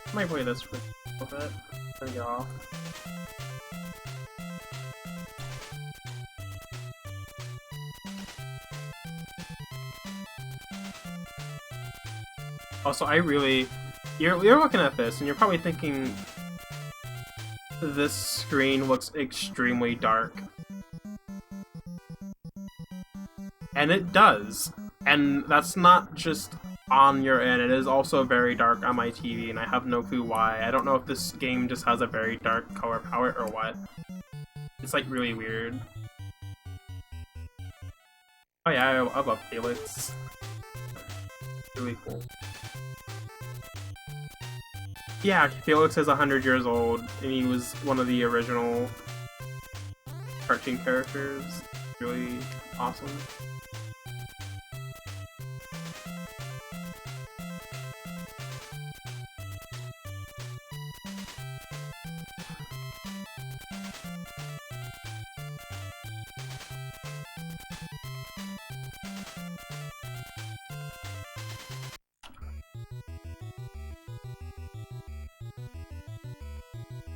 I might play this for a little bit, then get off. Also, you're looking at this and you're probably thinking this screen looks extremely dark. And it does. And that's not just on your end, it is also very dark on my TV, and I have no clue why. I don't know if this game just has a very dark color palette or what. It's like really weird. Oh yeah, I love Felix. Really cool. Yeah, Felix is 100 years old, and he was one of the original cartoon characters. Really awesome.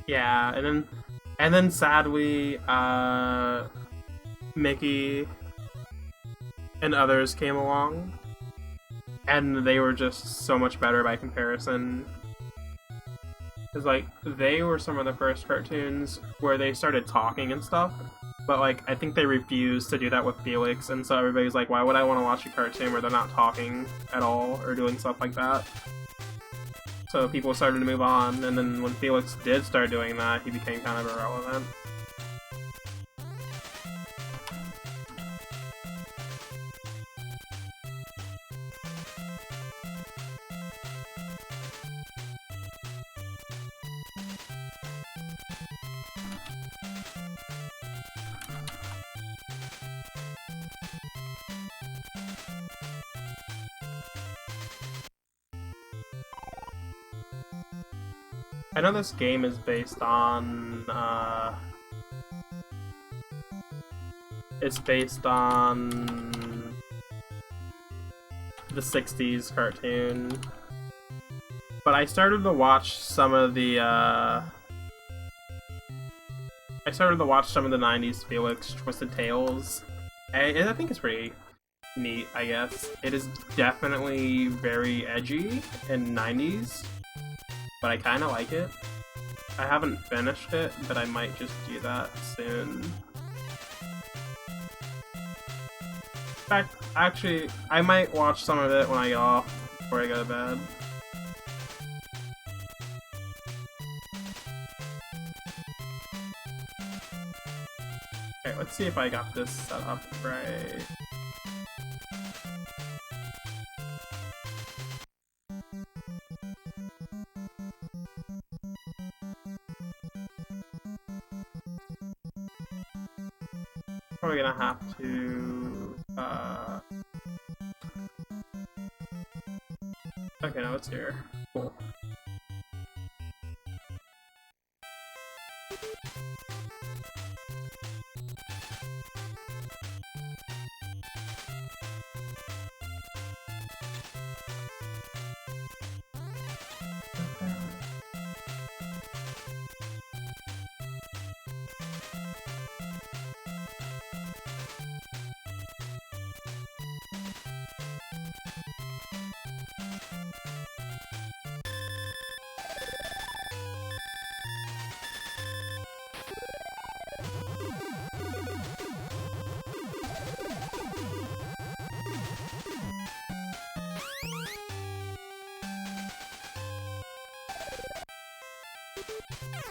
Yeah, and then sadly, Mickey and others came along, and they were just so much better by comparison. Cause like they were some of the first cartoons where they started talking and stuff, but like I think they refused to do that with Felix, and so everybody's like, why would I want to watch a cartoon where they're not talking at all or doing stuff like that? So people started to move on, and then when Felix did start doing that, he became kind of irrelevant. I know this game is based on, it's based on the 60s cartoon, but I started to watch some of the, 90s Felix Twisted Tales, and I think it's pretty neat, I guess. It is definitely very edgy in 90s. But I kind of like it. I haven't finished it, but I might just do that soon. In fact, actually, I might watch some of it when I get off, before I go to bed. Okay, let's see if I got this set up right. Probably gonna have to, okay, now it's here. Cool.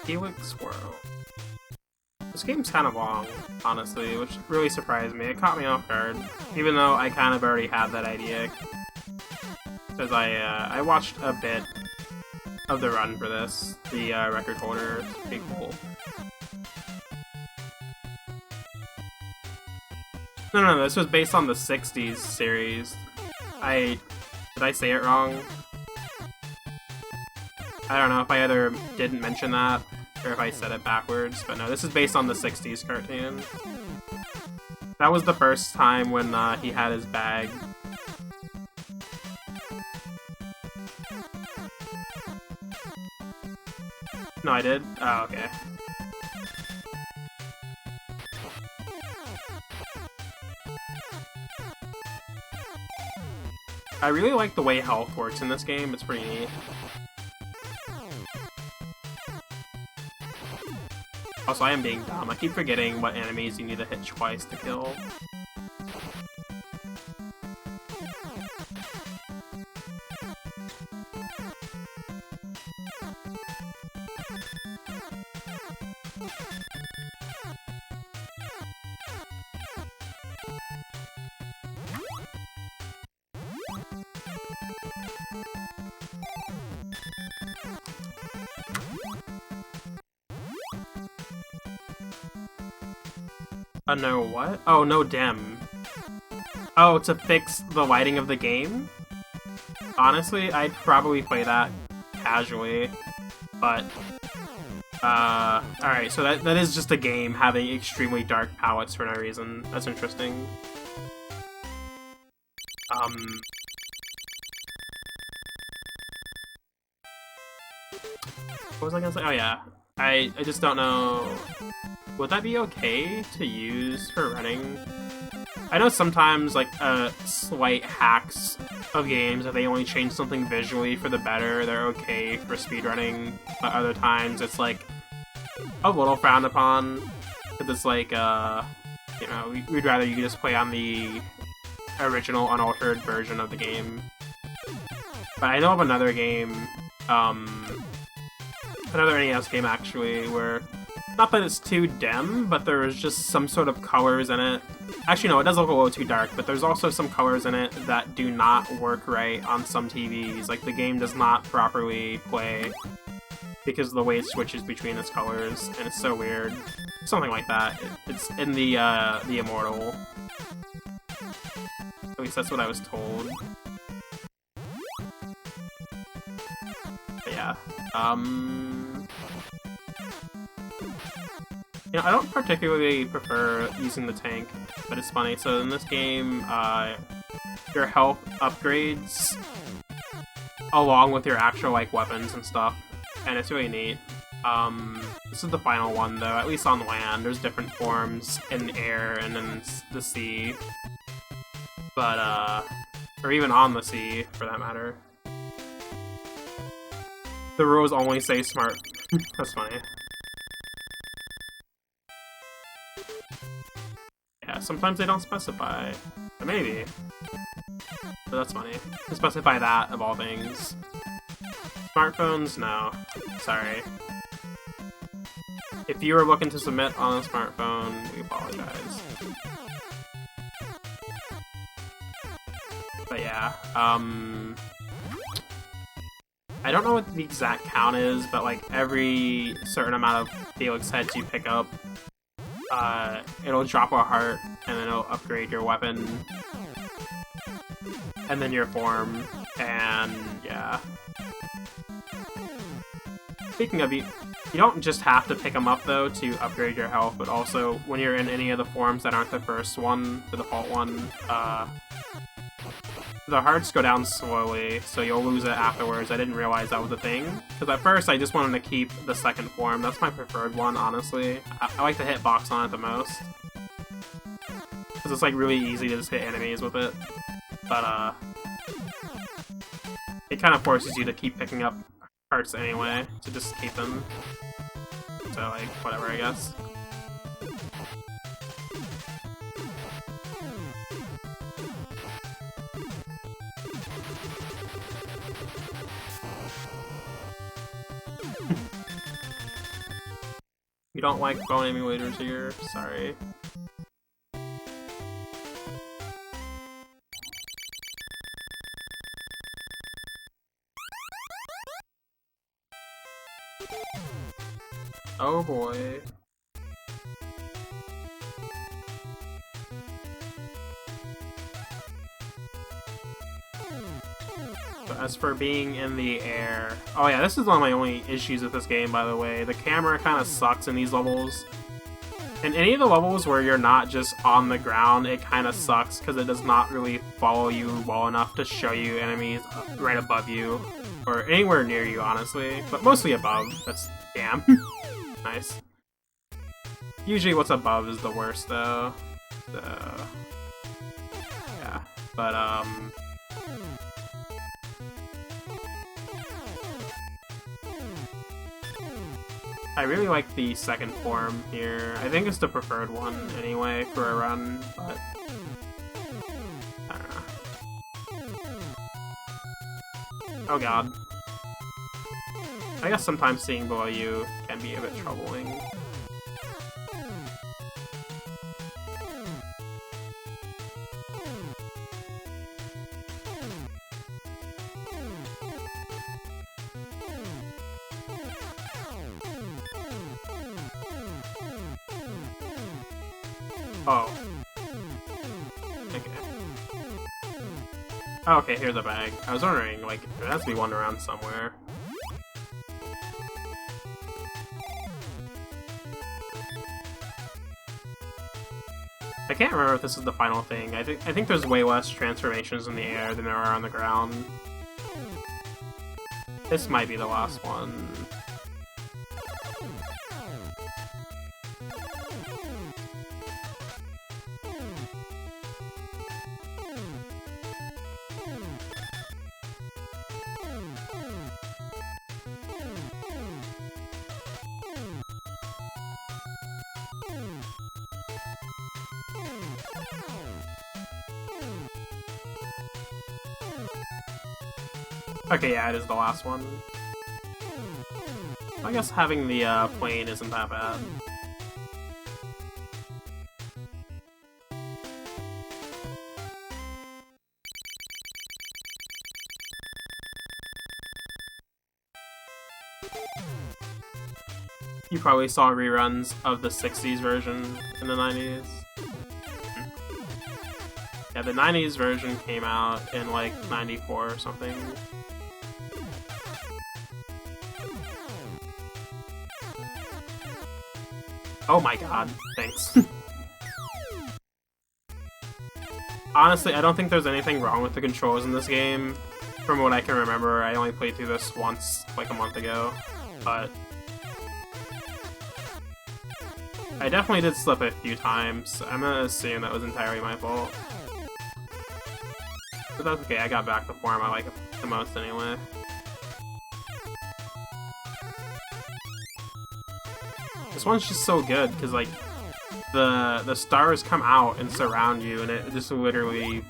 Felix World. This game's kind of long, honestly, which really surprised me. It caught me off guard, even though I kind of already had that idea. Because I watched a bit of the run for this, the record holder. It's pretty cool. No, this was based on the 60s series. Did I say it wrong? I don't know if I either didn't mention that or if I said it backwards, but no, this is based on the 60s cartoon. That was the first time when he had his bag. No, I did? Oh, okay. I really like the way health works in this game, it's pretty neat. Also, I am being dumb. I keep forgetting what enemies you need to hit twice to kill. No what? Oh, no dim. Oh, to fix the lighting of the game? Honestly, I'd probably play that casually, but... alright, so that is just a game having extremely dark palettes for no reason. That's interesting. What was I gonna say? Oh yeah, I just don't know... Would that be okay to use for running? I know sometimes, like, slight hacks of games, if they only change something visually for the better, they're okay for speedrunning, but other times it's, like, a little frowned upon, because it's like, you know, we'd rather you just play on the original, unaltered version of the game. But I know of another game, another NES game, actually, where... Not that it's too dim, but there is just some sort of colors in it. Actually, no, it does look a little too dark, but there's also some colors in it that do not work right on some TVs. Like, the game does not properly play because of the way it switches between its colors, and it's so weird. Something like that. It's in the Immortal. At least that's what I was told. But yeah. You know, I don't particularly prefer using the tank, but it's funny. So in this game, your health upgrades along with your actual, like, weapons and stuff, and it's really neat. This is the final one, though, at least on land. There's different forms in the air and in the sea. But, or even on the sea, for that matter. The rules only say smart. That's funny. Yeah, sometimes they don't specify. But maybe. But that's funny. To specify that, of all things. Smartphones? No. Sorry. If you were looking to submit on a smartphone, we apologize. But yeah, I don't know what the exact count is, but like every certain amount of Felix heads you pick up, it'll drop a heart, and then it'll upgrade your weapon, and then your form, and yeah. Speaking of, you don't just have to pick them up, though, to upgrade your health, but also, when you're in any of the forms that aren't the first one, the default one, the hearts go down slowly, so you'll lose it afterwards. I didn't realize that was a thing, because at first I just wanted to keep the second form. That's my preferred one, honestly. I like the hitbox on it the most, because it's like really easy to just hit enemies with it, but it kind of forces you to keep picking up hearts anyway, to just keep them. So like, whatever, I guess. You don't like phone emulators here? Sorry. Oh boy. as for being in the air... Oh yeah, this is one of my only issues with this game, by the way. The camera kind of sucks in these levels. In any of the levels where you're not just on the ground, it kind of sucks because it does not really follow you well enough to show you enemies right above you. Or anywhere near you, honestly. But mostly above. That's... damn. Nice. Usually what's above is the worst, though. So... yeah. But, I really like the second form here. I think it's the preferred one, anyway, for a run, but... I don't know. Oh god. I guess sometimes seeing below you can be a bit troubling. Oh. Okay. Oh, okay, here's a bag. I was wondering, like, there has to be one around somewhere. I can't remember if this is the final thing. I think there's way less transformations in the air than there are on the ground. This might be the last one. Okay, yeah, it is the last one. I guess having the plane isn't that bad. You probably saw reruns of the 60s version in the 90s. Yeah, the 90s version came out in like 94 or something. Oh my god, thanks. Honestly, I don't think there's anything wrong with the controls in this game. From what I can remember, I only played through this once, like a month ago, but... I definitely did slip a few times. I'm gonna assume that was entirely my fault. But that's okay, I got back the form I like it the most anyway. This one's just so good, because, like, the stars come out and surround you, and it just literally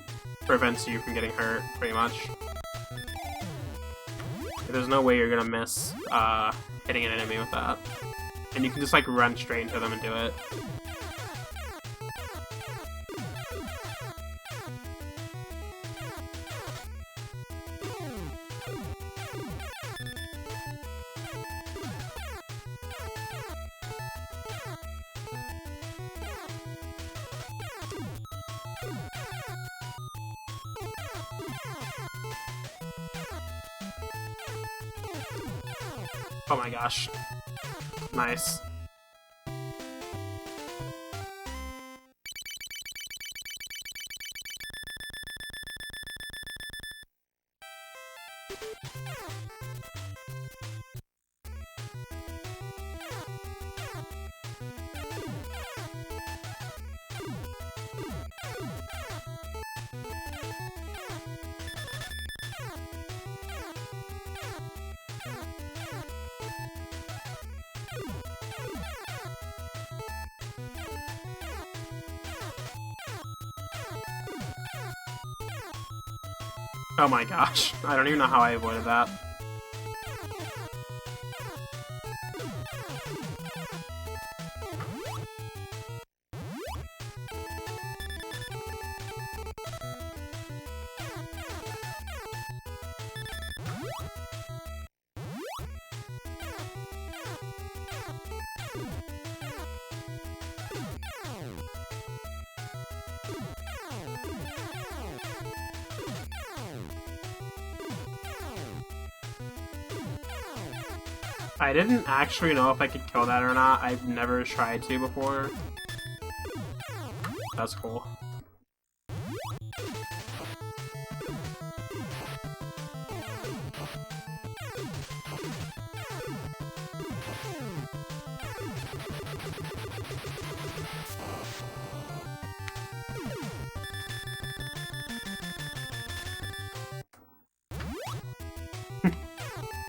prevents you from getting hurt, pretty much. There's no way you're gonna miss hitting an enemy with that. And you can just, like, run straight into them and do it. Oh my gosh. Nice. Oh my gosh, I don't even know how I avoided that. I didn't actually know if I could kill that or not. I've never tried to before. That's cool.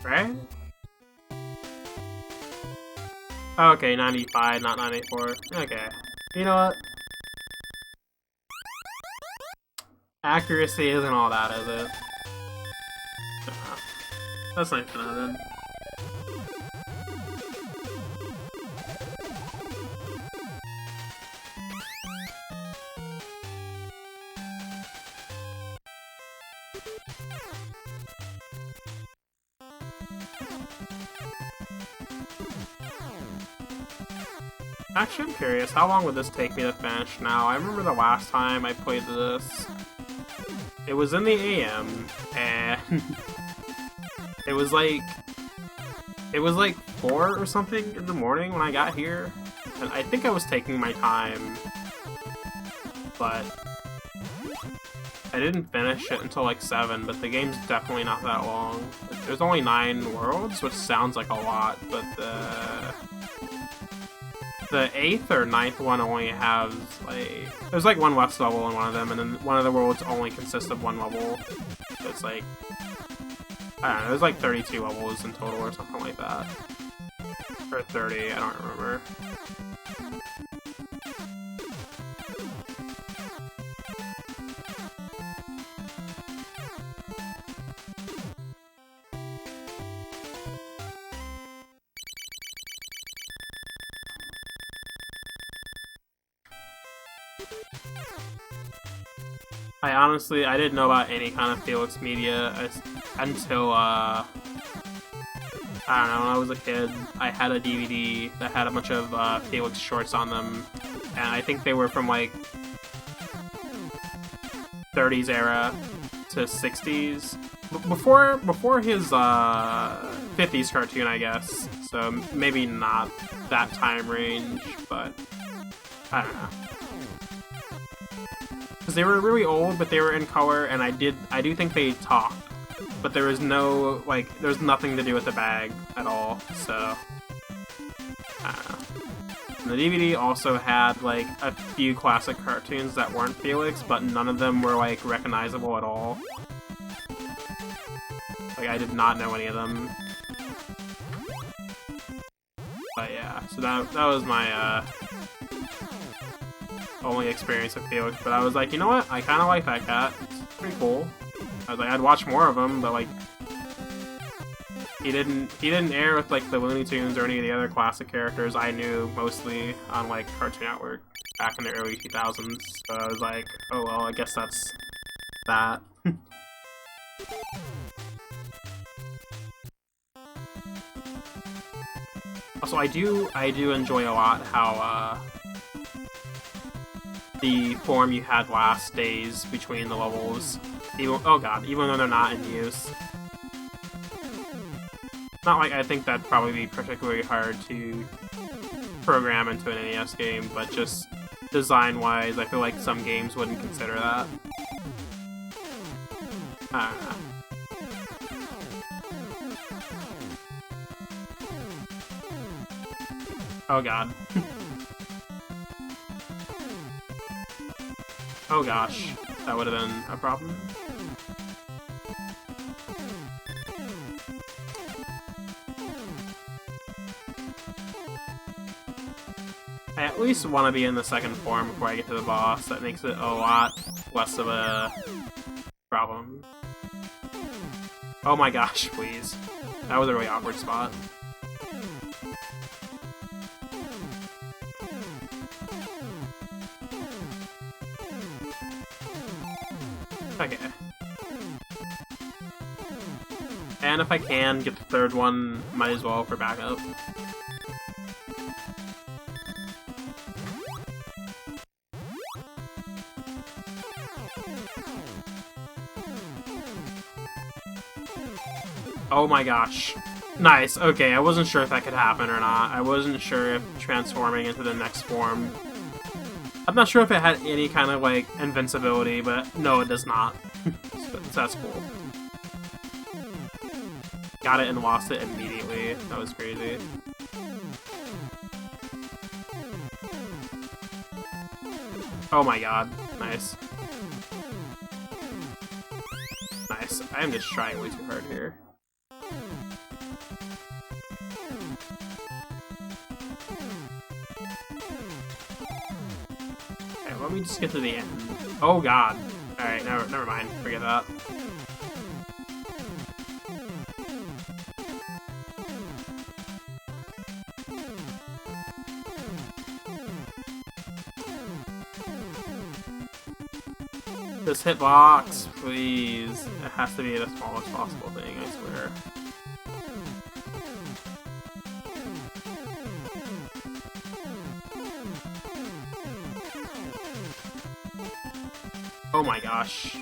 Right? Okay, 95, not 94. Okay. You know what? Accuracy isn't all that, is it? That's nice to know then. Actually, I'm curious, how long would this take me to finish now? I remember the last time I played this, it was in the AM, and it was like 4 or something in the morning when I got here, and I think I was taking my time, but I didn't finish it until like 7, but the game's definitely not that long. There's only 9 worlds, which sounds like a lot, but the 8th or 9th one only has, like... There's, like, 1 West level in one of them, and then one of the worlds only consists of 1 level. So it's, like... I don't know, there's, like, 32 levels in total or something like that. Or 30, I don't remember. I didn't know about any kind of Felix media until, I don't know, when I was a kid. I had a DVD that had a bunch of Felix shorts on them, and I think they were from, like, 30s era to 60s. Before his 50s cartoon, I guess. So maybe not that time range, but I don't know. Because they were really old, but they were in color, and I do think they talked, but there was no, like, there's nothing to do with the bag at all, so, I don't know. And the DVD also had, like, a few classic cartoons that weren't Felix, but none of them were, like, recognizable at all. Like, I did not know any of them. But yeah, so that was my, only experience with Felix, but I was like, you know what? I kind of like that cat. It's pretty cool. I was like, I'd watch more of him, but like, he didn't air with like the Looney Tunes or any of the other classic characters I knew mostly on like Cartoon Network back in the early 2000s. So I was like, oh well, I guess that's that. Also, I do enjoy a lot how the form you had last stays between the levels. Even though they're not in use. Not like I think that'd probably be particularly hard to program into an NES game, but just design-wise, I feel like some games wouldn't consider that. I don't know. Oh god. Oh gosh, that would have been a problem. I at least want to be in the second form before I get to the boss. That makes it a lot less of a problem. Oh my gosh, please. That was a really awkward spot. Okay. And if I can get the third one, might as well for backup. Oh my gosh. Nice, okay, I wasn't sure if that could happen or not. I wasn't sure if transforming into the next form... I'm not sure if it had any kind of, like, invincibility, but no, it does not. So that's cool. Got it and lost it immediately. That was crazy. Oh my god. Nice. Nice. I am just trying way too hard here. Okay, let me just get to the end. Oh god. Alright, never mind. Forget that. This hitbox, please. It has to be the smallest possible thing, I swear. Oh my gosh.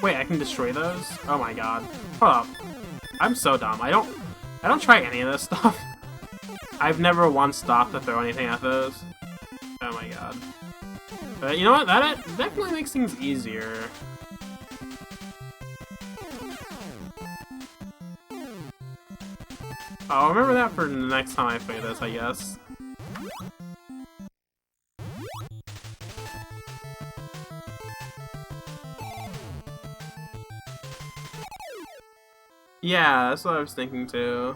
Wait, I can destroy those? Oh my god. Hold up. I'm so dumb. I don't try any of this stuff. I've never once stopped to throw anything at those. Oh my god. But you know what? That definitely makes things easier. I'll remember that for the next time I play this, I guess. Yeah, that's what I was thinking too.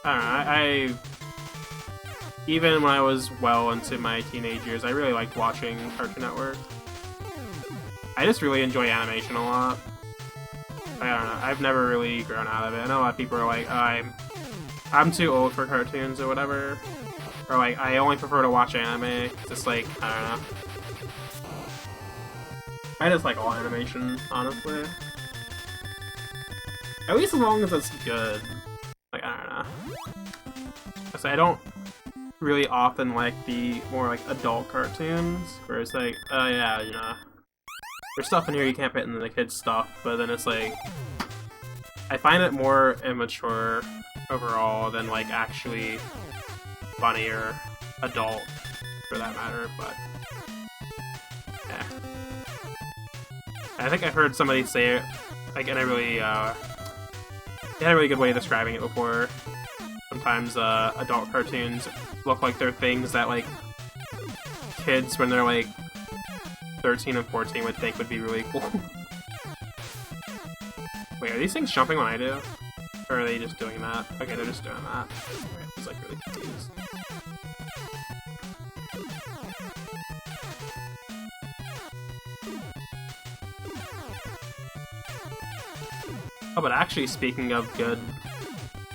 I don't know, even when I was well into my teenage years, I really liked watching Cartoon Network. I just really enjoy animation a lot. I don't know, I've never really grown out of it. I know a lot of people are like, oh, I'm too old for cartoons or whatever. Or like, I only prefer to watch anime. Just like, I don't know. I just like all animation, honestly. At least as long as it's good. Like, I don't know. I don't really often like the more like adult cartoons, where it's like, oh yeah, you know, there's stuff in here you can't fit into the kids' stuff, but then it's like, I find it more immature overall than like actually funny or adult, for that matter, but yeah. I think I've heard somebody say it, like, in a really, they had a really good way of describing it before. Sometimes adult cartoons look like they're things that like kids when they're like 13 and 14 would think would be really cool. Wait, are these things jumping when I do? Or are they just doing that? Okay, they're just doing that. Wait, I was like really confused. Oh, but actually, speaking of good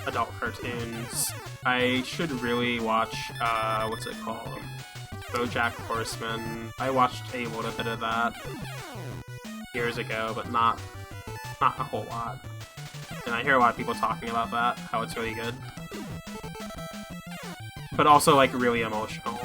adult cartoons, I should really watch, what's it called? BoJack Horseman. I watched a little bit of that years ago, but not a whole lot. And I hear a lot of people talking about that, how it's really good. But also, like, really emotional.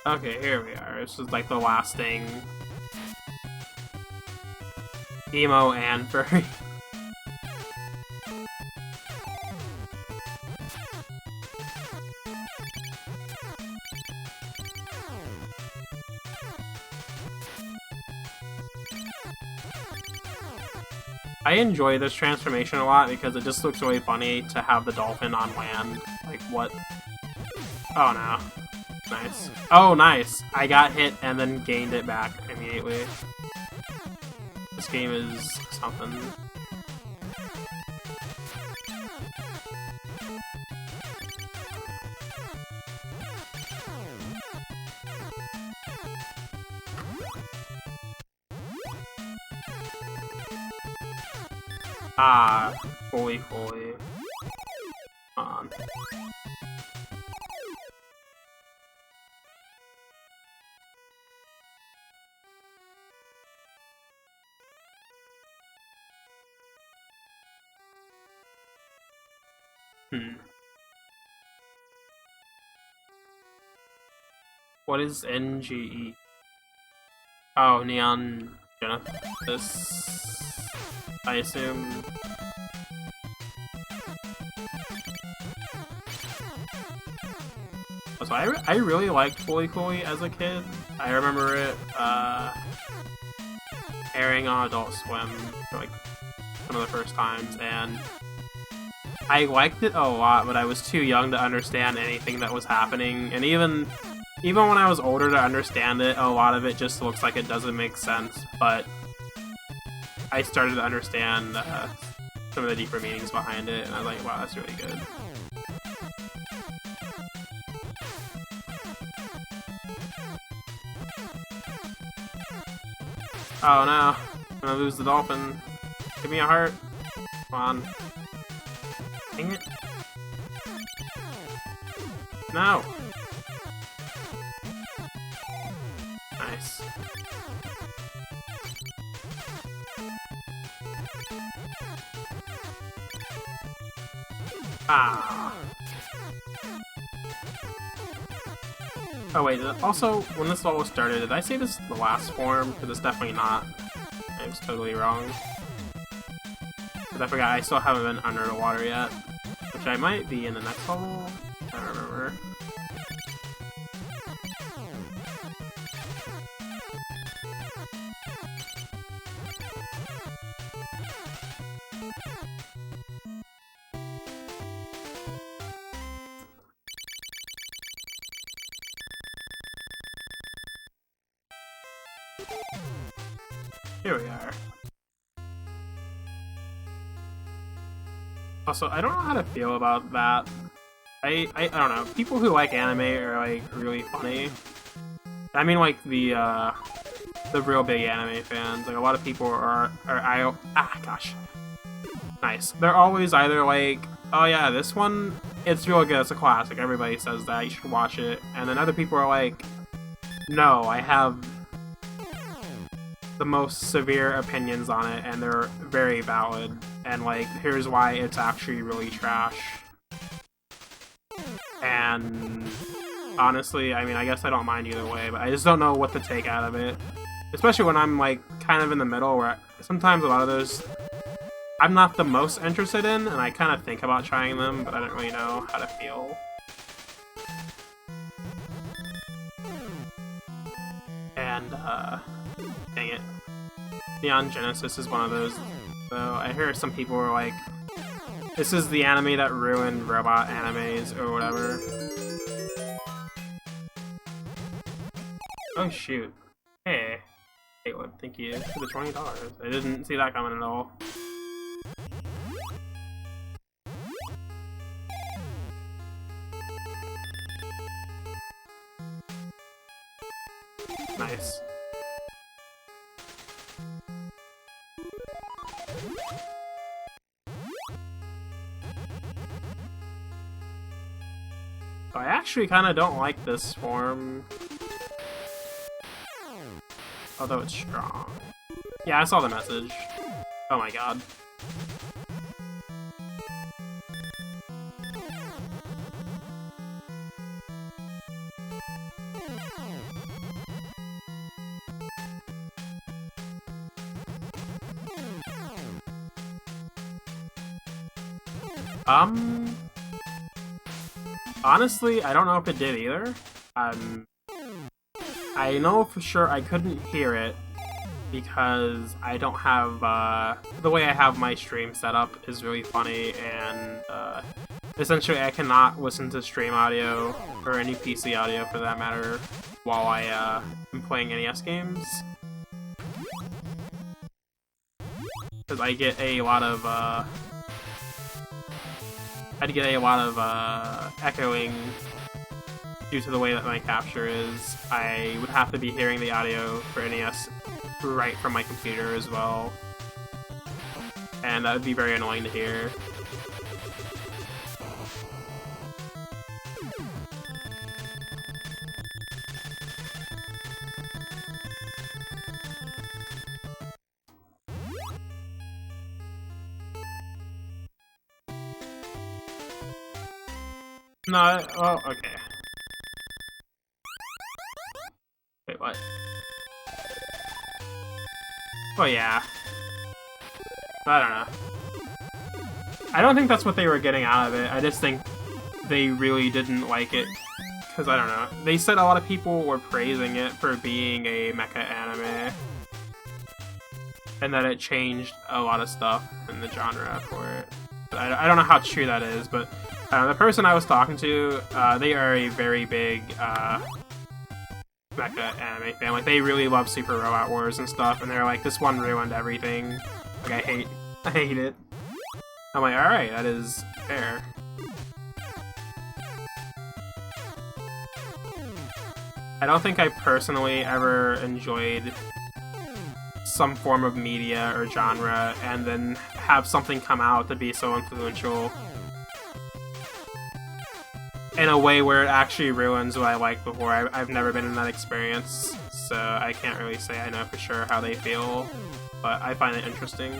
Okay, here we are. This is like the last thing. Emo and furry. I enjoy this transformation a lot because it just looks really funny to have the dolphin on land. Like, what? Oh, no. Nice. Oh, nice! I got hit and then gained it back immediately. This game is something. Ah, holy. Come on. What is NGE? Oh, Neon Genesis, I assume. So I really liked Fooly as a kid. I remember it airing on Adult Swim for like some of the first times, and I liked it a lot, but I was too young to understand anything that was happening, and even when I was older to understand it, a lot of it just looks like it doesn't make sense, but I started to understand some of the deeper meanings behind it, and I was like, wow, that's really good. Oh no, I'm gonna lose the dolphin. Give me a heart. Come on. Dang it. No! Nice. Ah. Oh wait, also, when this all started, did I say this is the last form? Because it's definitely not. I was totally wrong. Because I forgot I still haven't been under the water yet. Which I might be in the next level? I don't remember. Here we are. Also, I don't know how to feel about that. I don't know. People who like anime are like really funny. I mean, like the real big anime fans. Like a lot of people are gosh. Nice. They're always either like, oh yeah, this one, it's real good. It's a classic. Everybody says that. You should watch it. And then other people are like, no, I have the most severe opinions on it, and they're very valid, and like, here's why it's actually really trash. And honestly, I mean, I guess I don't mind either way, but I just don't know what to take out of it. Especially when I'm like kind of in the middle, where sometimes a lot of those I'm not the most interested in, and I kind of think about trying them, but I don't really know how to feel. And dang it. Neon Genesis is one of those, though. I hear some people are like, this is the anime that ruined robot animes, or whatever. Oh shoot. Hey. Caleb, thank you for the $20. I didn't see that coming at all. Nice. I actually kind of don't like this form. Although it's strong. Yeah, I saw the message. Oh my god. Um, honestly, I don't know if it did either. I know for sure I couldn't hear it because I don't have, the way I have my stream set up is really funny, and, essentially I cannot listen to stream audio, or any PC audio for that matter, while I, am playing NES games. Because I get a lot of, echoing due to the way that my capture is. I would have to be hearing the audio for NES right from my computer as well. And that would be very annoying to hear. No, oh, okay. Wait, what? Oh, yeah. I don't know. I don't think that's what they were getting out of it. I just think they really didn't like it. Because, I don't know. They said a lot of people were praising it for being a mecha anime. And that it changed a lot of stuff in the genre for it. I don't know how true that is, but the person I was talking to, they are a very big mecha anime fan. Like, they really love Super Robot Wars and stuff, and they're like, this one ruined everything. Like, I hate it. I'm like, alright, that is fair. I don't think I personally ever enjoyed some form of media or genre and then have something come out to be so influential in a way where it actually ruins what I liked before. I've never been in that experience, so I can't really say I know for sure how they feel, but I find it interesting.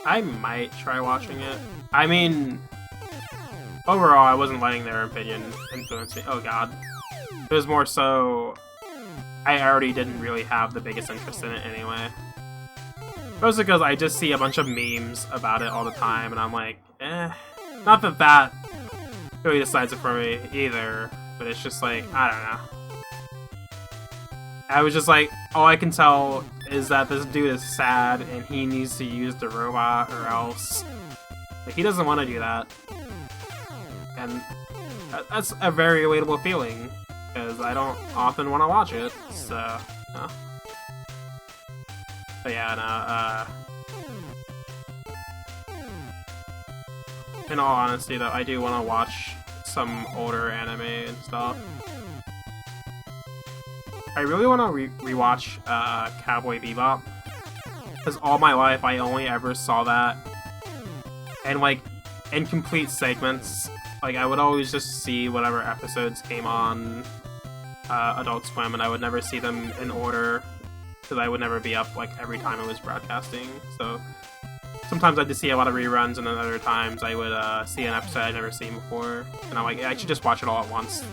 I might try watching it. I mean, overall, I wasn't letting their opinion influence me. Oh god. It was more so, I already didn't really have the biggest interest in it anyway. Mostly because I just see a bunch of memes about it all the time, and I'm like, eh. Not that that really decides it for me either, but it's just like, I don't know. I was just like, all I can tell is that this dude is sad and he needs to use the robot or else. Like, he doesn't want to do that. And that's a very relatable feeling, because I don't often want to watch it, so, no. But yeah, no, in all honesty though, I do want to watch some older anime and stuff. I really want to rewatch Cowboy Bebop, because all my life I only ever saw that and like in complete segments. Like, I would always just see whatever episodes came on Adult Swim, and I would never see them in order because I would never be up like every time it was broadcasting. So sometimes I'd just see a lot of reruns, and then other times I would see an episode I'd never seen before, and I'm like, I should just watch it all at once.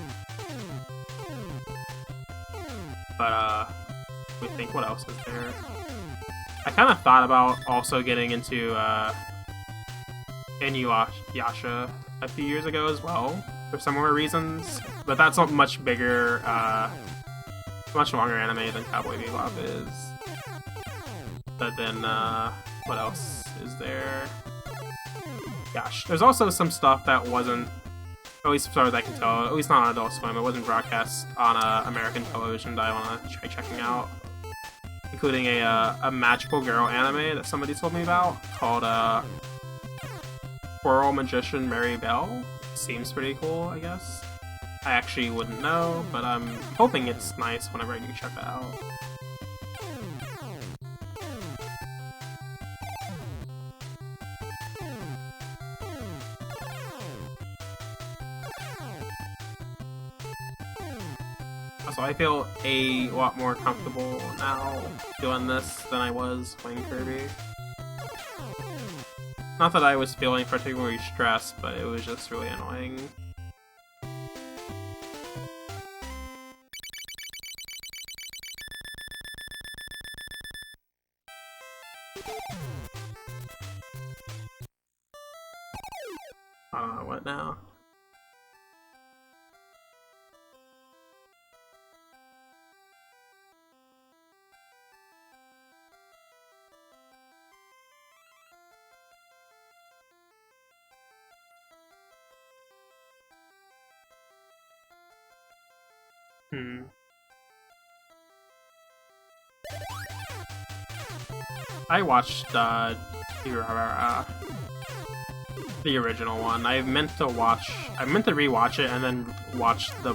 But, we think, what else is there? I kind of thought about also getting into, Inuyasha a few years ago as well, for similar reasons, but that's a much bigger, much longer anime than Cowboy Bebop is. But then, what else is there? Gosh, there's also some stuff that wasn't, at least as far as I can tell, at least not on Adult Swim, it wasn't broadcast on American television that I want to try checking out. Including a magical girl anime that somebody told me about, called Coral Magician Mary Bell. Seems pretty cool, I guess. I actually wouldn't know, but I'm hoping it's nice whenever I do check that out. So I feel a lot more comfortable now doing this than I was playing Kirby. Not that I was feeling particularly stressed, but it was just really annoying. What now? I watched the original one. I meant to rewatch it and then watch the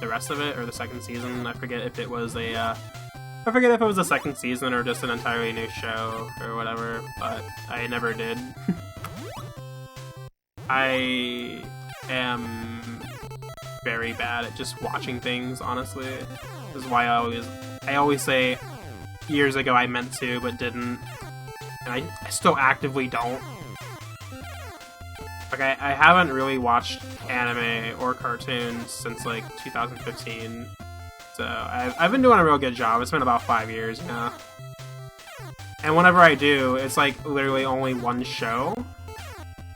rest of it, or the second season. I forget if it was the second season or just an entirely new show or whatever, but I never did. I am very bad at just watching things, honestly. This is why I always say years ago I meant to but didn't, and I still actively don't. Like, I haven't really watched anime or cartoons since like 2015, so I've been doing a real good job. It's been about 5 years now, and whenever I do, it's like literally only one show,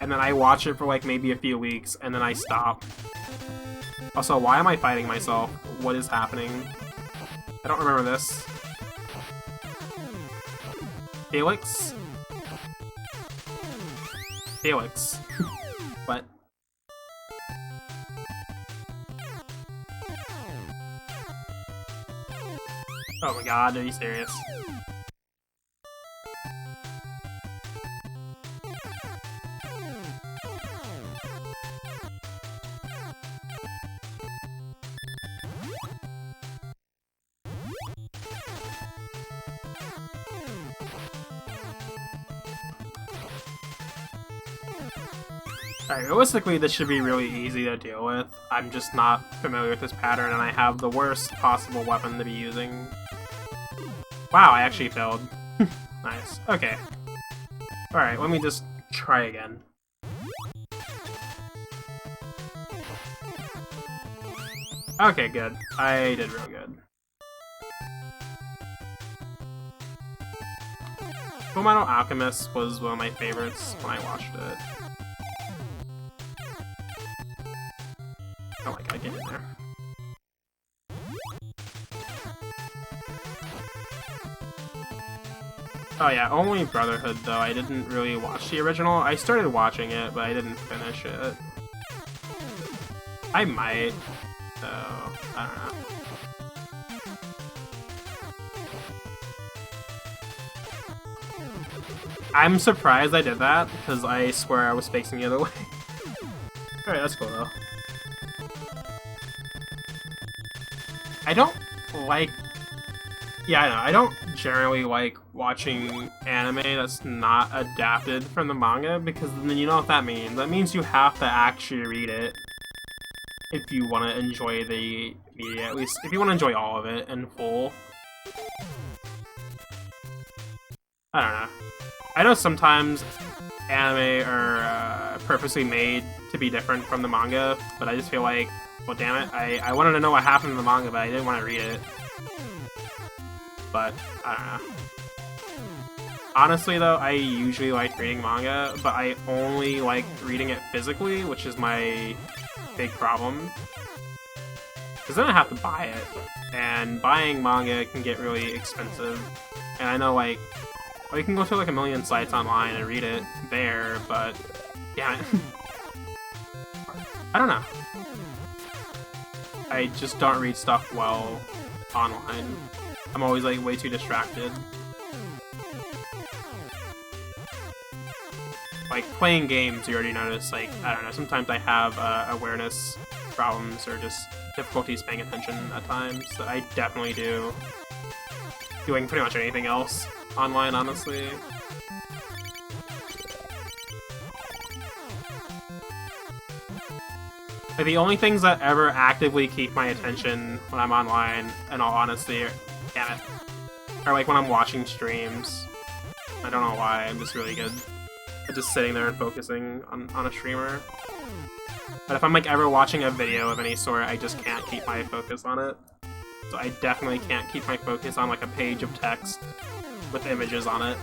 and then I watch it for like maybe a few weeks and then I stop. Also, why am I fighting myself? What is happening? I don't remember this. Felix? Felix. What? Oh my god, are you serious? Alright, realistically, this should be really easy to deal with. I'm just not familiar with this pattern, and I have the worst possible weapon to be using. Wow, I actually failed. Nice. Okay. Alright, let me just try again. Okay, good. I did real good. Fullmetal Alchemist was one of my favorites when I watched it. Oh my god, get in there. Oh yeah, only Brotherhood though. I didn't really watch the original. I started watching it, but I didn't finish it. I might, so I don't know. I'm surprised I did that, because I swear I was facing the other way. Alright, that's cool though. I don't like... Yeah, I know. I don't generally like watching anime that's not adapted from the manga, because then you know what that means. That means you have to actually read it if you want to enjoy the media, at least if you want to enjoy all of it in full. I don't know. I know sometimes anime are purposely made to be different from the manga, but I just feel like, well, damn it, I wanted to know what happened in the manga, but I didn't want to read it. But, I don't know. Honestly, though, I usually like reading manga, but I only like reading it physically, which is my big problem. Because then I have to buy it, and buying manga can get really expensive. And I know, like, well, you can go to like a million sites online and read it there, but, damn it. I don't know. I just don't read stuff well online. I'm always like way too distracted. Like playing games, you already notice, like, I don't know, sometimes I have awareness problems or just difficulties paying attention at times that I definitely do doing pretty much anything else online, honestly. Like, the only things that ever actively keep my attention when I'm online, in all honesty, damn it, are like when I'm watching streams. I don't know why, I'm just really good at just sitting there and focusing on a streamer. But if I'm like ever watching a video of any sort, I just can't keep my focus on it. So I definitely can't keep my focus on like a page of text with images on it.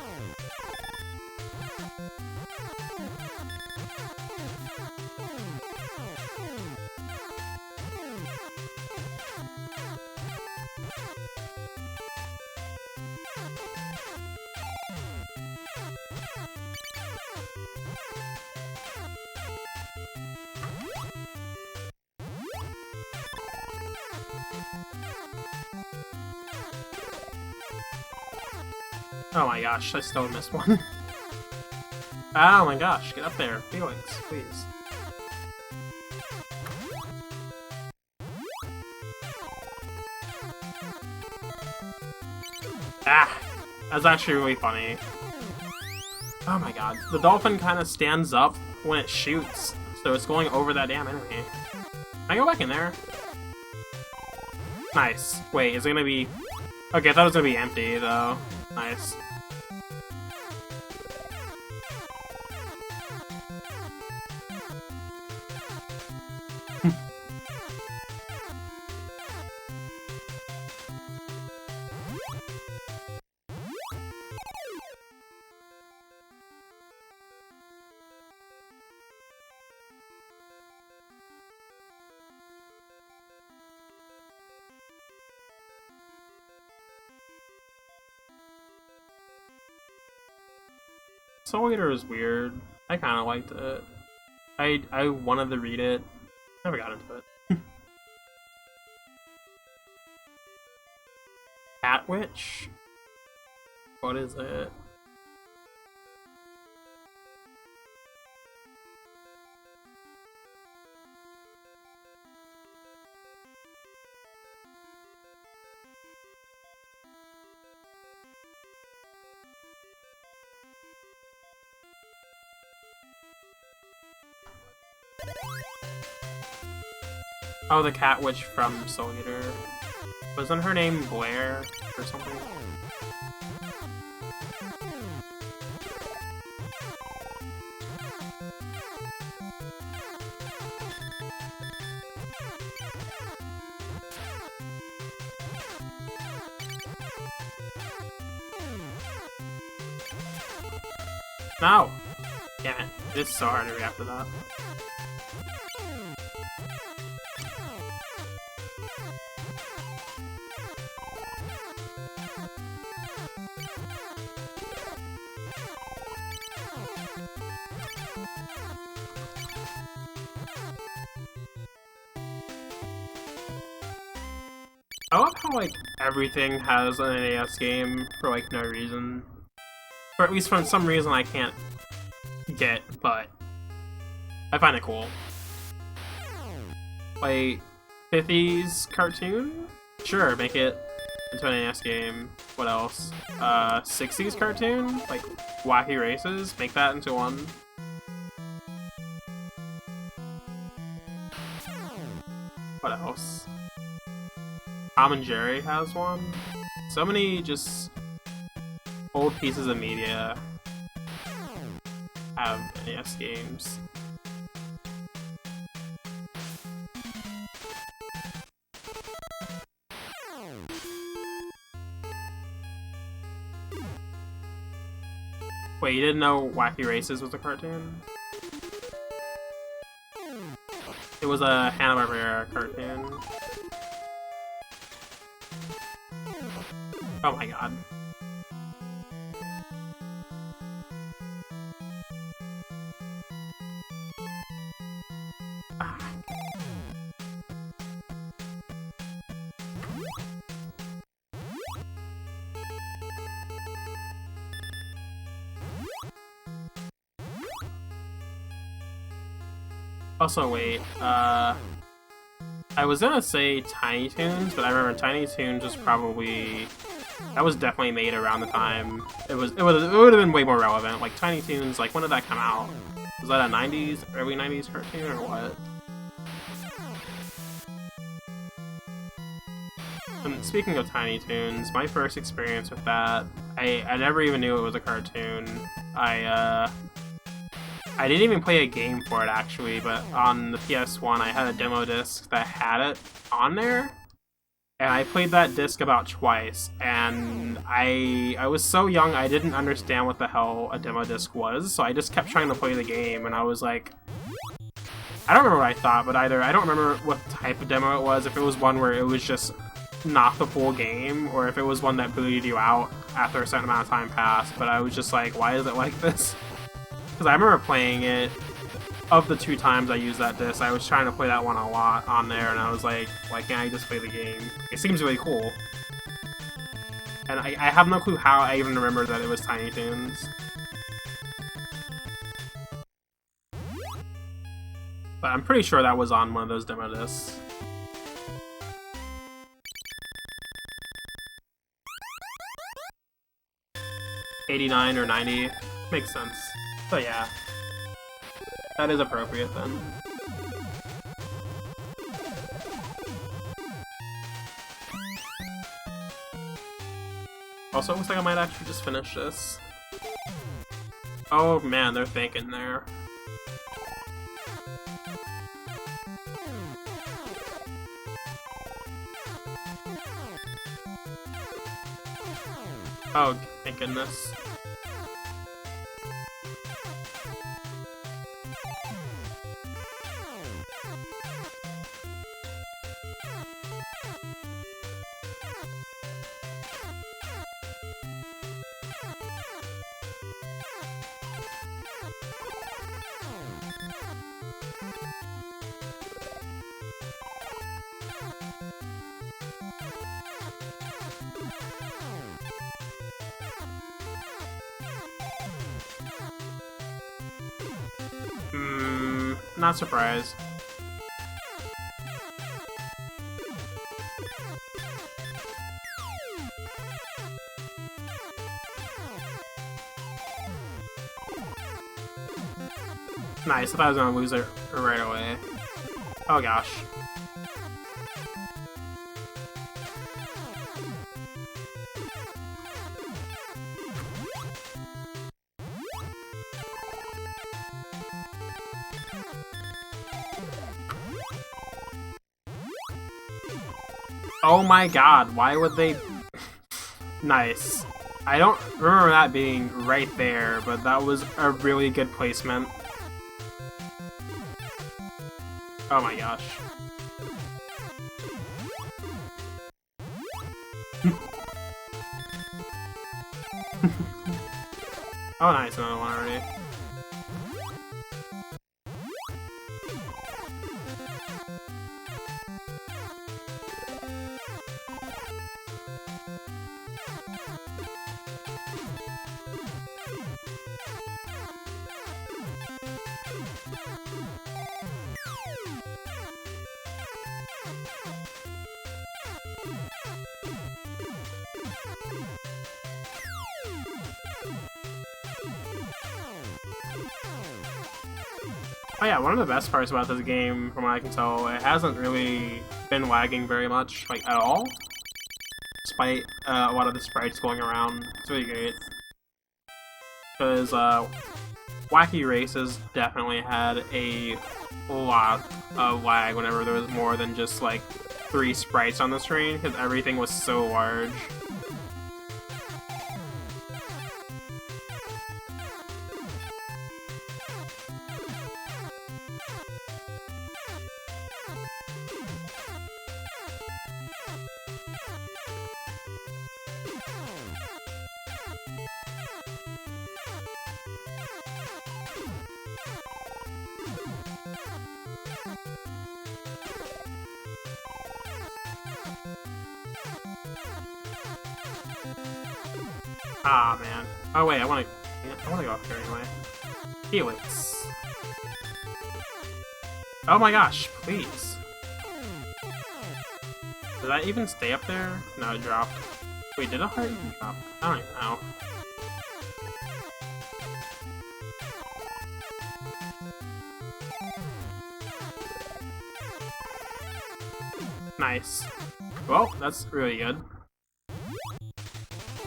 Oh my gosh, I still missed one. Oh my gosh, get up there, Felix, please. Ah, that's actually really funny. Oh my god, the dolphin kind of stands up when it shoots, so it's going over that damn enemy. Can I go back in there? Nice. Wait, is it gonna be... Okay, I thought it was gonna be empty, though. Nice. Soul Eater is weird. I kind of liked it. I wanted to read it. Never got into it. Cat Witch? What is it? Oh, the Cat Witch from Soul Eater. Wasn't her name Blair or something? No! Damn it. It's so hard to react to that. I love how, like, everything has an NES game for, like, no reason. Or at least for some reason I can't get, but I find it cool. Like, Pithy's cartoon? Sure, make it into an NES game. What else? 60s cartoon? Like, Wacky Races? Make that into one. What else? Tom and Jerry has one. So many just old pieces of media have NES games. Wait, you didn't know Wacky Races was a cartoon? It was a Hanna-Barbera cartoon. Oh my god. Ah. Also, wait, I was gonna say Tiny Toons, but I remember Tiny Toons was probably... That was definitely made around the time. It would have been way more relevant. Like, Tiny Toons, like, when did that come out? Was that a 90s, early 90s cartoon, or what? speaking of Tiny Toons, my first experience with that, I never even knew it was a cartoon. I didn't even play a game for it, actually, but on the PS1, I had a demo disc that had it on there, and I played that disc about twice, and I was so young, I didn't understand what the hell a demo disc was, so I just kept trying to play the game, and I was like, I don't remember what I thought, but either I don't remember what type of demo it was, if it was one where it was just not the full game, or if it was one that booted you out after a certain amount of time passed, but I was just like, why is it like this? Because I remember playing it, of the 2 times I used that disc, I was trying to play that one a lot on there, and I was like, why can't I just play the game? It seems really cool. And I have no clue how I even remember that it was Tiny Toons. But I'm pretty sure that was on one of those demo discs. $89 or $90 makes sense. But yeah, that is appropriate then. Also, it looks like I might actually just finish this. Oh man, they're thinking there. Oh, thank goodness. Not surprised. Nice, I thought I was gonna lose it right away. Oh gosh. Oh my god, why would they... Nice. I don't remember that being right there, but that was a really good placement. Oh my gosh. Oh nice, another one already. Oh yeah, one of the best parts about this game, from what I can tell, it hasn't really been lagging very much, like, at all. Despite a lot of the sprites going around. It's really great. Because, Wacky Races definitely had a lot of lag whenever there was more than just, like, 3 sprites on the screen, because everything was so large. Ah, man. Oh, wait, I wanna go up here anyway. Felix. Oh my gosh, please. Did that even stay up there? No, it dropped. Wait, did a heart even drop? I don't even know. Nice. Well, that's really good.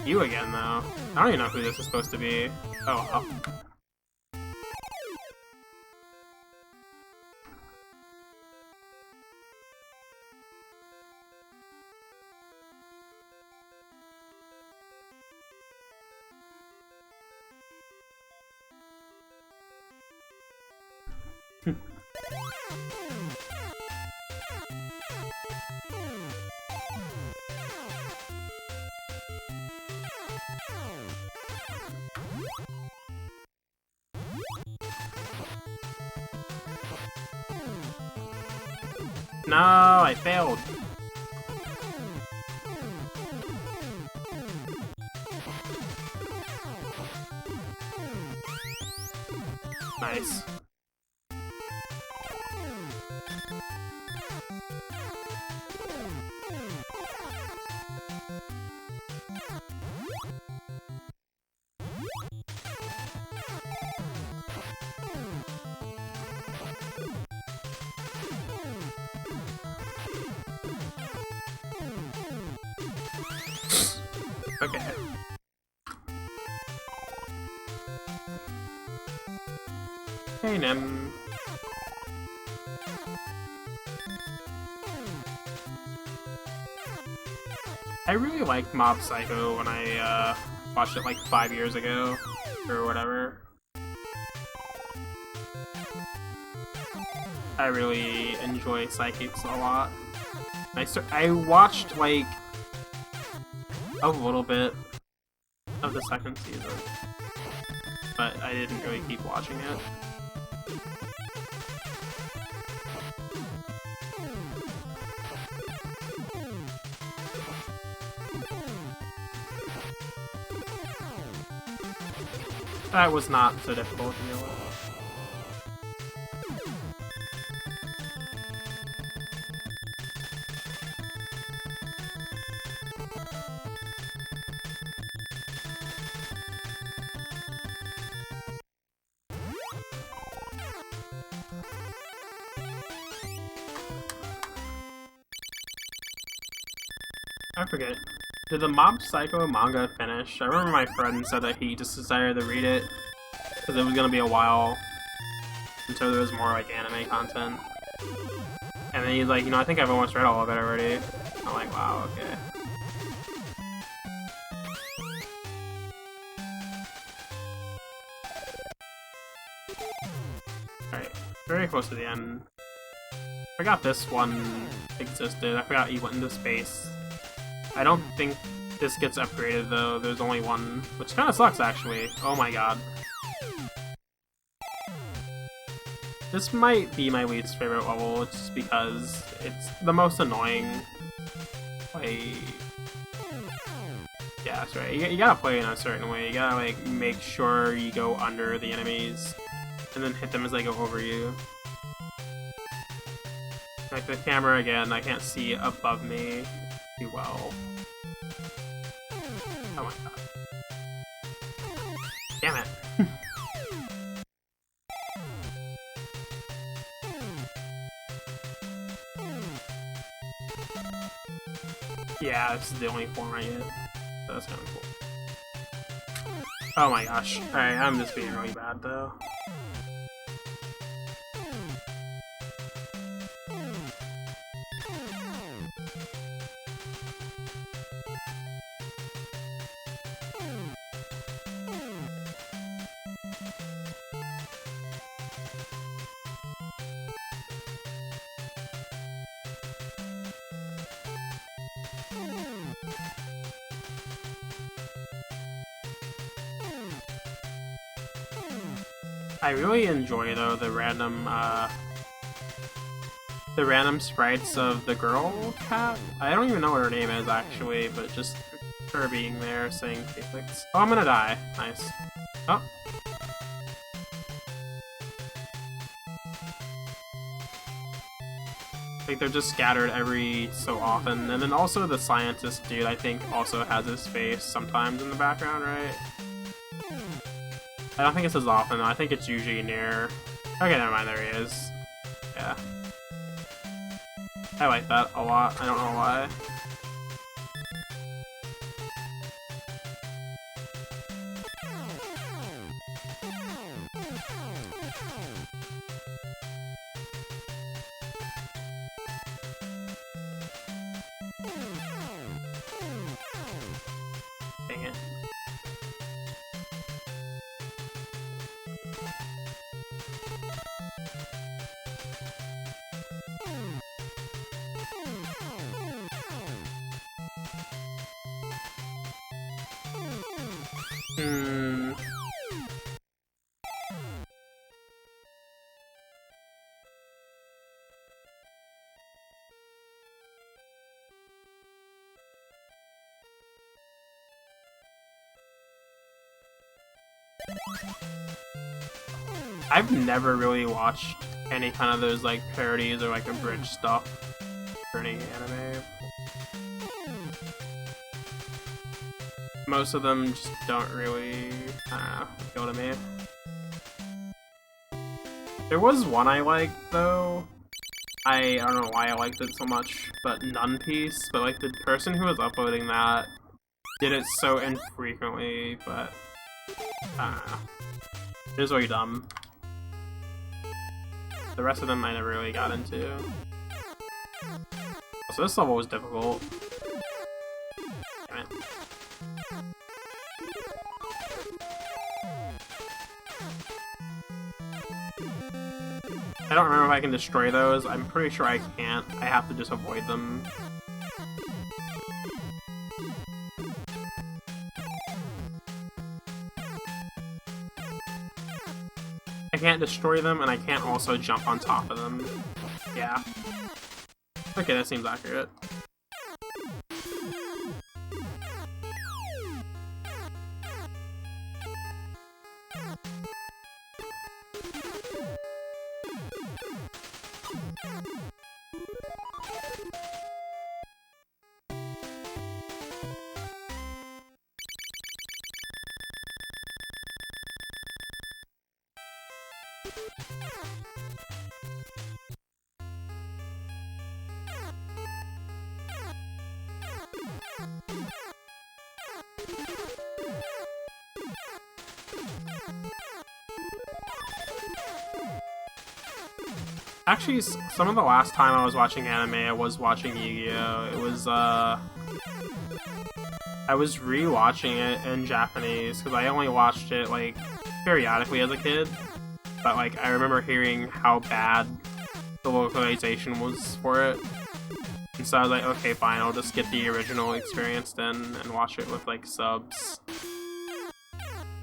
You again, though. I don't even know who this is supposed to be. Oh, well. No, I failed. Nice. Okay. Hey, Nem. I really liked Mob Psycho when I watched it like 5 years ago, or whatever. I really enjoy Psychics a lot. I watched like a little bit of the second season, but I didn't really keep watching it. That was not so difficult to deal with. I forget. Did the Mob Psycho manga finish? I remember my friend said that he just decided to read it because it was gonna be a while until there was more like anime content. And then he's like, you know, I think I've almost read all of it already. I'm like, wow, okay. Alright, very close to the end. I forgot this one existed. I forgot he went into space. I don't think this gets upgraded though, there's only one, which kinda sucks actually. Oh my god. This might be my least favorite level, just because it's the most annoying. Like, yeah, that's right. You gotta play in a certain way. You gotta like make sure you go under the enemies, and then hit them as they go over you. Like the camera again, I can't see above me too well. Oh my god. Damn it. Yeah, this is the only form I get. So that's kinda cool. Oh my gosh. Alright, I'm just being really bad though. I really enjoy though the random sprites of the girl cat. I don't even know what her name is actually, but just her being there saying Felix. Oh, I'm gonna die. Nice. Oh. Like they're just scattered every so often, and then also the scientist dude I think also has his face sometimes in the background, right? I don't think it's as often, I think it's usually near... Okay, never mind, there he is. Yeah. I like that a lot, I don't know why. Hmm. I've never really watched any kind of those like parodies or like abridged stuff for any anime. Most of them just don't really, I don't know, appeal to me. There was one I liked though. I don't know why I liked it so much, but Nun Piece. But like the person who was uploading that did it so infrequently, but I don't know. It was really dumb. The rest of them I never really got into. So this level was difficult. Damn it. I don't remember if I can destroy those. I'm pretty sure I can't. I have to just avoid them. I can't destroy them, and I can't also jump on top of them. Yeah. Okay, that seems accurate. Actually, some of the last time I was watching anime, I was watching Yu-Gi-Oh! It was, I was re-watching it in Japanese, because I only watched it, like, periodically as a kid. But, like, I remember hearing how bad the localization was for it. And so I was like, okay, fine, I'll just get the original experience then and watch it with, like, subs.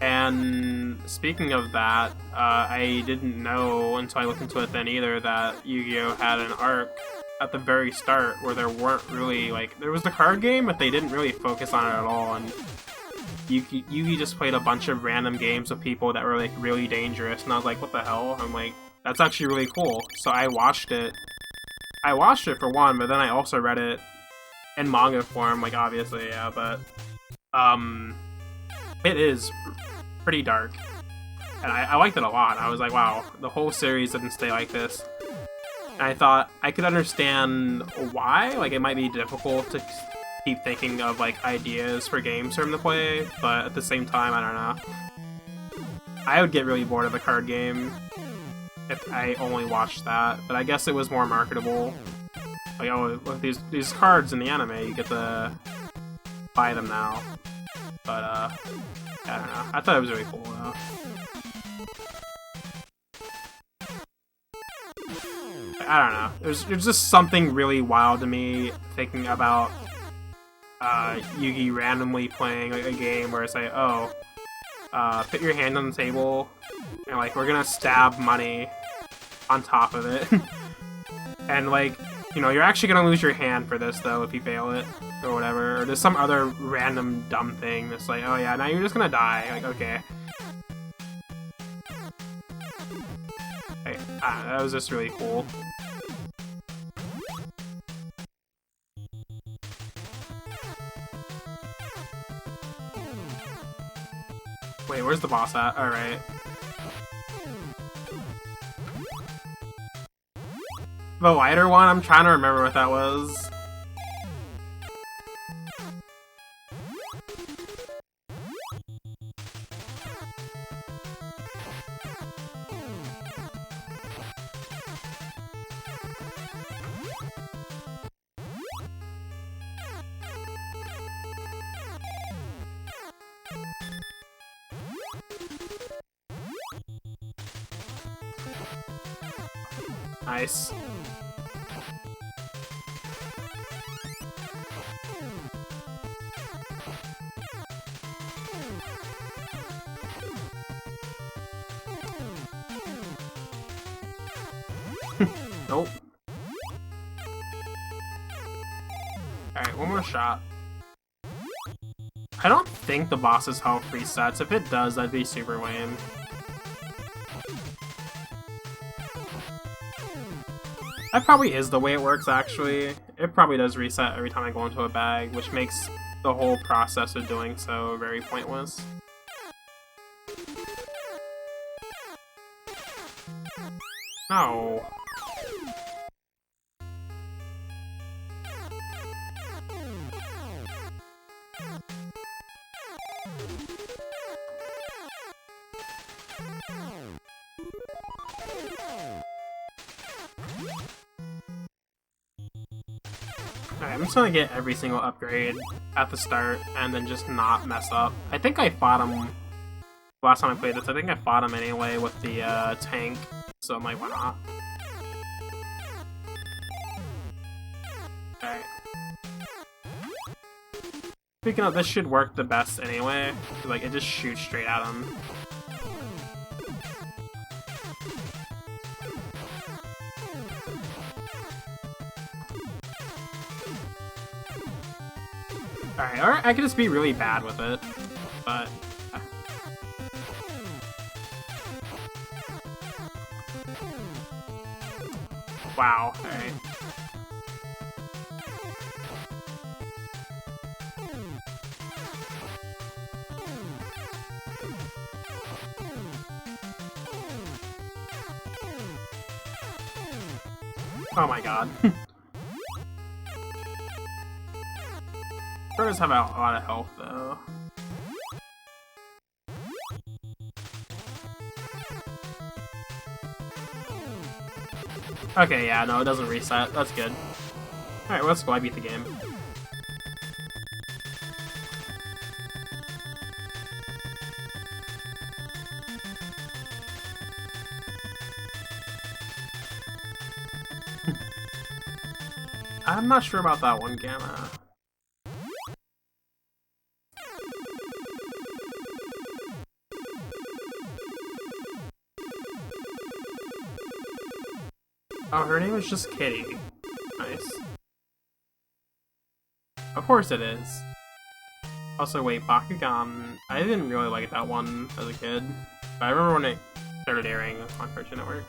And speaking of that, I didn't know until I looked into it then either that Yu-Gi-Oh! Had an arc at the very start where there weren't really, like, there was the card game, but they didn't really focus on it at all, and Yugi just played a bunch of random games with people that were, like, really dangerous, and I was like, what the hell? I'm like, that's actually really cool. So I watched it. I watched it for one, but then I also read it in manga form, like, obviously, yeah, but, it is pretty dark, and I liked it a lot. I was like, wow, the whole series didn't stay like this. And I thought I could understand why, like, it might be difficult to keep thinking of, like, ideas for games for him to play, but at the same time, I don't know. I would get really bored of the card game if I only watched that, but I guess it was more marketable. Like, oh, look, these cards in the anime, you get to buy them now. But, I don't know. I thought it was really cool, though. I don't know. There's just something really wild to me thinking about Yugi randomly playing like, a game where it's like, oh, put your hand on the table, and like we're gonna stab money on top of it, and like, you know, you're actually gonna lose your hand for this though if you fail it or whatever. Or there's some other random dumb thing that's like, oh yeah, now you're just gonna die. Like, okay. That was just really cool. Wait, where's the boss at? Alright. The lighter one? I'm trying to remember what that was. Nice. Nope. Alright, one more shot. I don't think the boss's health resets. If it does, that'd be super lame. That probably is the way it works, actually. It probably does reset every time I go into a bag, which makes the whole process of doing so very pointless. No. Alright, I'm just gonna get every single upgrade at the start and then just not mess up. I think I fought him last time I played this. I think I fought him anyway with the tank, so I'm like, why not? Alright. Speaking of, this should work the best anyway. Like, it just shoots straight at him. Alright, or I could just be really bad with it, but... Wow, alright. Oh my god. Birds have a lot of health, though. Okay, yeah, no, it doesn't reset. That's good. Alright, well, let's go. I beat the game. I'm not sure about that one, Gamma. Oh, her name is just Kitty. Nice. Of course it is. Also, wait, Bakugan... I didn't really like that one as a kid. But I remember when it started airing on Cartoon Network.